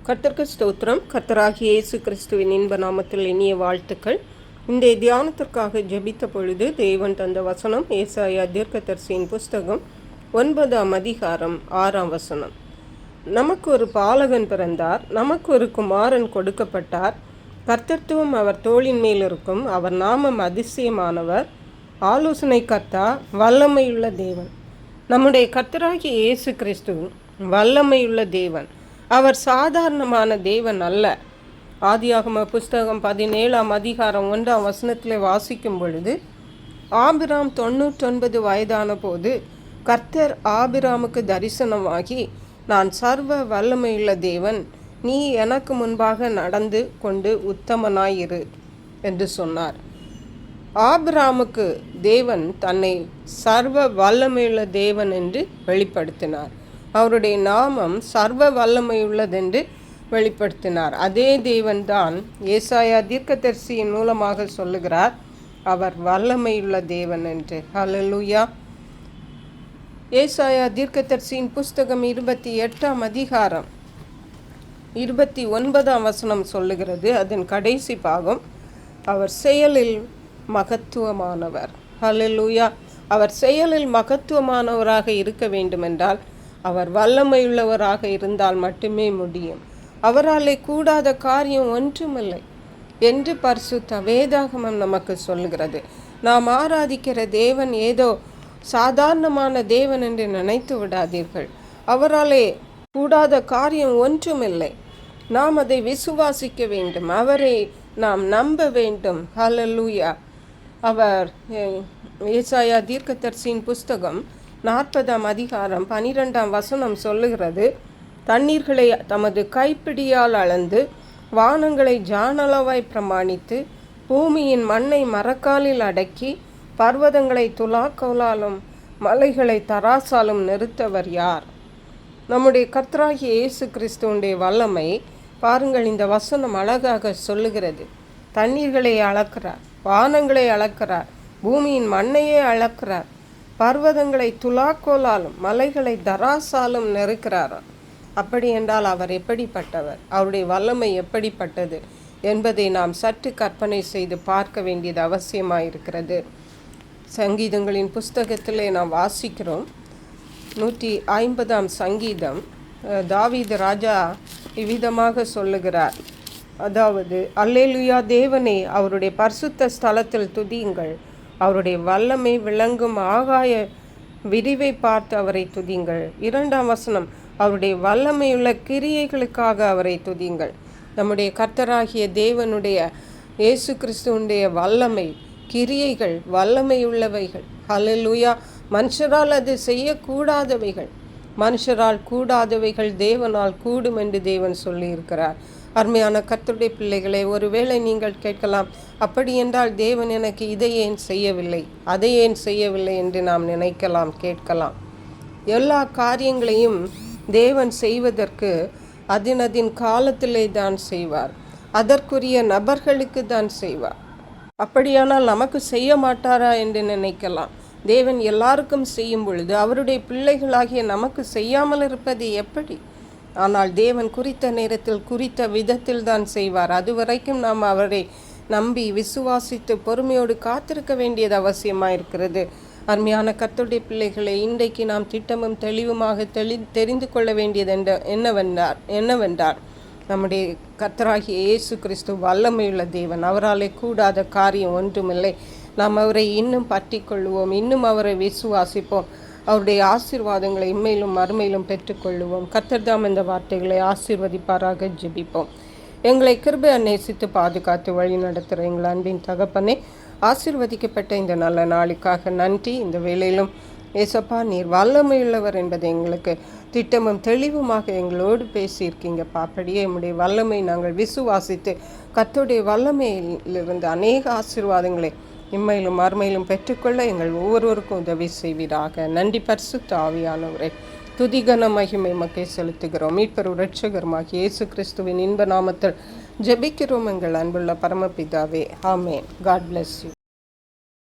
கர்த்தருக்கு ஸ்தோத்திரம். கர்த்தராகிய இயேசு கிறிஸ்துவின் இன்ப நாமத்தில் இனிய வாழ்த்துக்கள். இந்த தியானத்திற்காக ஜெபித்த பொழுது தேவன் தந்த வசனம் ஏசாயா தீர்க்கதரிசியின் புஸ்தகம் 9ஆம் அதிகாரம் 6ஆம் வசனம். நமக்கு ஒரு பாலகன் பிறந்தார், நமக்கு ஒரு குமாரன் கொடுக்கப்பட்டார். கர்த்தத்துவம் அவர் தோளின் மேல் இருக்கும். அவர் நாமம் அதிசயமானவர், ஆலோசனை கர்த்தா, வல்லமையுள்ள தேவன். நம்முடைய கர்த்தராகிய இயேசு கிறிஸ்து வல்லமையுள்ள தேவன். அவர் சாதாரணமான தேவன் அல்ல. ஆதியாகம புஸ்தகம் 17ஆம் அதிகாரம் 1ஆம் வசனத்தில் வாசிக்கும் பொழுது, ஆபிராம் 99 வயதான போது கர்த்தர் ஆபிராமுக்கு தரிசனமாகி, நான் சர்வ வல்லமையுள்ள தேவன், நீ எனக்கு முன்பாக நடந்து கொண்டு உத்தமனாயிரு என்று சொன்னார். ஆபிராமுக்கு தேவன் தன்னை சர்வ வல்லமையுள்ள தேவன் என்று வெளிப்படுத்தினார். அவருடைய நாமம் சர்வ வல்லமையுள்ளதென்று வெளிப்படுத்தினார். அதே தேவன்தான் ஏசாயா தீர்க்கதரிசியின் மூலமாக சொல்லுகிறார், அவர் வல்லமையுள்ள தேவன் என்று. ஹல்லேலூயா. ஏசாயா தீர்க்கதரிசியின் புஸ்தகம் 28ஆம் அதிகாரம் 29ஆம் வசனம் சொல்லுகிறது. அதன் கடைசி பாகம், அவர் செயலில் மகத்துவமானவர். ஹல்லேலூயா. அவர் செயலில் மகத்துவமானவராக இருக்க வேண்டுமென்றால் அவர் வல்லமையுள்ளவராக இருந்தால் மட்டுமே முடியும். அவராலே கூடாத காரியம் ஒன்றுமில்லை என்று பரிசுத்த வேதாகமம் நமக்கு சொல்கிறது. நாம் ஆராதிக்கிற தேவன் ஏதோ சாதாரணமான தேவன் என்று நினைத்து விடாதீர்கள். அவராலே கூடாத காரியம் ஒன்றுமில்லை. நாம் அதை விசுவாசிக்க வேண்டும், அவரை நாம் நம்ப வேண்டும். ஹல்லேலூயா. அவர் ஏசாயா தீர்க்கதரிசியின் புஸ்தகம் 40ஆம் அதிகாரம் 12ஆம் வசனம் சொல்லுகிறது, தண்ணீர்களை தமது கைப்பிடியால் அளந்து, வானங்களை ஜானளவாய் பிரமாணித்து, பூமியின் மண்ணை மரக்காலில் அடக்கி, பர்வதங்களை துலாக்கோலாலும் மலைகளை தராசாலும் நிறுத்தவர் யார்? நம்முடைய கர்த்தராகிய இயேசு கிறிஸ்துவுடைய வல்லமை பாருங்கள். இந்த வசனம் அழகாக சொல்லுகிறது. தண்ணீர்களை அளக்கிறார், வானங்களை அளக்கிறார், பூமியின் மண்ணையே அளக்கிறார், பர்வதங்களை துலாக்கோலாலும் மலைகளை தராசாலும் நெருக்கிறார். அப்படி என்றால் அவர் எப்படிப்பட்டவர், அவருடைய வல்லமை எப்படிப்பட்டது என்பதை நாம் சற்று கற்பனை செய்து பார்க்க வேண்டியது அவசியமாயிருக்கிறது. சங்கீதங்களின் புஸ்தகத்திலே நாம் வாசிக்கிறோம். 150ஆம் சங்கீதம், தாவீது ராஜா இவ்விதமாக சொல்லுகிறார், அதாவது, அல்லேலூயா, தேவனே அவருடைய பரிசுத்த ஸ்தலத்தில் துதியுங்கள், அவருடைய வல்லமை விளங்கும் ஆகாய விரிவை பார்த்து அவரை துதிங்கள். 2ஆம் வசனம், அவருடைய வல்லமையுள்ள கிரியைகளுக்காக அவரை துதிங்கள். நம்முடைய கர்த்தராகிய தேவனுடைய இயேசு கிறிஸ்துவனுடைய வல்லமை கிரியைகள் வல்லமையுள்ளவைகள். ஹல்லேலூயா. மனுஷரால் அது செய்யக்கூடாதவைகள், மனுஷரால் கூடாதவைகள் தேவனால் கூடும் என்று தேவன் சொல்லியிருக்கிறார். அருமையான கர்த்தருடைய பிள்ளைகளை, ஒருவேளை நீங்கள் கேட்கலாம், அப்படி என்றால் தேவன் எனக்கு இதை ஏன் செய்யவில்லை, அதை ஏன் செய்யவில்லை என்று நாம் நினைக்கலாம், கேட்கலாம். எல்லா காரியங்களையும் தேவன் செய்வதற்கு அதன் காலத்திலே தான் செய்வார், அதற்குரிய நபர்களுக்கு தான் செய்வார். அப்படியானால் நமக்கு செய்ய மாட்டாரா என்று நினைக்கலாம். தேவன் எல்லாருக்கும் செய்யும் பொழுது அவருடைய பிள்ளைகளாகிய நமக்கு செய்யாமல் இருப்பது எப்படி? ஆனால் தேவன் குறித்த நேரத்தில் குறித்த விதத்தில் தான் செய்வார். அதுவரைக்கும் நாம் அவரை நம்பி விசுவாசித்து பொறுமையோடு காத்திருக்க வேண்டியது அவசியமாக இருக்கிறது. அருமையான கர்த்தருடைய பிள்ளைகளை, இன்றைக்கு நாம் திட்டமும் தெளிவுமாக தெரிந்து கொள்ள வேண்டியது என்னவென்றால் நம்முடைய கர்த்தராகிய இயேசு கிறிஸ்து வல்லமையுள்ள தேவன். அவராலே கூடாத காரியம் ஒன்றுமில்லை. நாம் அவரை இன்னும் பற்றி கொள்வோம், இன்னும் அவரை விசுவாசிப்போம், அவருடைய ஆசீர்வாதங்களை இம்மையிலும் மறுமையிலும் பெற்றுக்கொள்ளுவோம். கர்த்தர் தாம் இந்த வார்த்தைகளை ஆசீர்வதிப்பாராக. ஜெபிப்போம். எங்களை கிருபை நேசித்து பாதுகாத்து வழி நடத்துகிற எங்கள் அன்பின் தகப்பனே, ஆசீர்வதிக்கப்பட்ட இந்த நல்ல நாளுக்காக நன்றி. இந்த வேளையிலும் ஏசப்பா, நீர் வல்லமையுள்ளவர் என்பதை எங்களுக்கு திட்டமும் தெளிவுமாக எங்களோடு பேசியிருக்கீங்கப்பா. அப்படியே நம்முடைய வல்லமை நாங்கள் விசுவாசித்து கர்த்தருடைய வல்லமையிலிருந்து அநேக ஆசீர்வாதங்களை இம்மையிலும் மறுமையிலும் பெற்றுக்கொள்ள எங்கள் ஒவ்வொருவருக்கும் உதவி செய்வீராக. நன்றி பரிசுத்த ஆவியானவரே. துதிகன மகிமை மக்கை செலுத்துகிறோம். மீட்பர் இரட்சகருமாகிய இயேசு கிறிஸ்துவின் இன்ப நாமத்தில் ஜெபிக்கிறோம் எங்கள் அன்புள்ள பரமபிதாவே. ஆமென். God bless you.